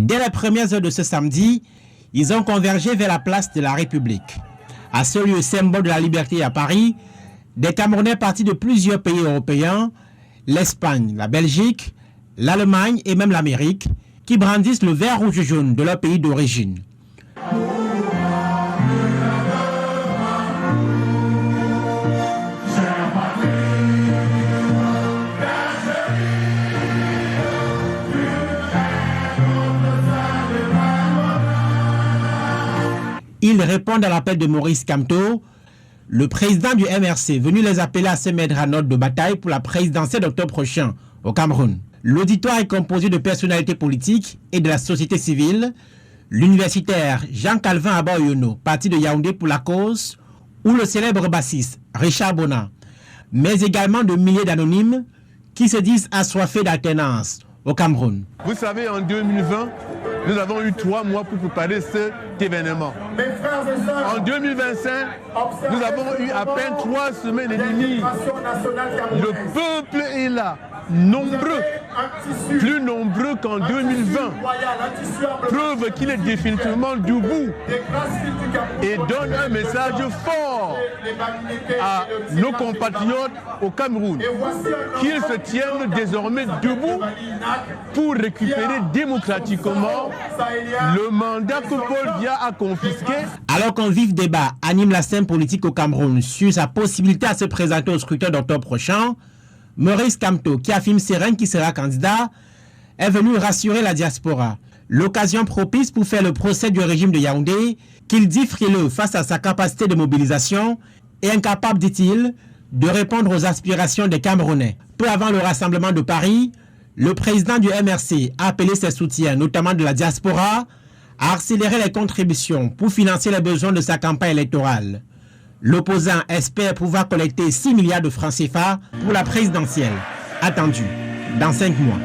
Dès les premières heures de ce samedi, ils ont convergé vers la place de la République. À ce lieu symbole de la liberté à Paris, des Camerounais partis de plusieurs pays européens, l'Espagne, la Belgique, l'Allemagne et même l'Amérique, qui brandissent le vert rouge jaune de leur pays d'origine. Ils répondent à l'appel de Maurice Kamto, le président du MRC, venu les appeler à se mettre en ordre de bataille pour la présidentielle d'octobre prochain au Cameroun. L'auditoire est composé de personnalités politiques et de la société civile, l'universitaire Jean-Calvin Abaoyono, parti de Yaoundé pour la cause, ou le célèbre bassiste Richard Bona, mais également de milliers d'anonymes qui se disent assoiffés d'alternance au Cameroun. Vous savez, en 2020, nous avons eu 3 mois pour préparer cet événement. En 2025, nous avons eu à peine 3 semaines et demie. Le peuple est là, nombreux, plus nombreux qu'en 2020. Preuve qu'il est définitivement debout et donne un message fort à nos compatriotes au Cameroun, qu'ils se tiennent désormais debout pour récupérer démocratiquement le mandat que Paul Biya a confisqué. Alors qu'un vif débat anime la scène politique au Cameroun sur sa possibilité à se présenter au scrutin d'octobre prochain, Maurice Kamto, qui affirme serein qu'il sera candidat, est venu rassurer la diaspora. L'occasion propice pour faire le procès du régime de Yaoundé, qu'il dit frileux face à sa capacité de mobilisation et incapable, dit-il, de répondre aux aspirations des Camerounais. Peu avant le rassemblement de Paris, le président du MRC a appelé ses soutiens, notamment de la diaspora, à accélérer les contributions pour financer les besoins de sa campagne électorale. L'opposant espère pouvoir collecter 6 milliards de francs CFA pour la présidentielle, attendue dans 5 mois.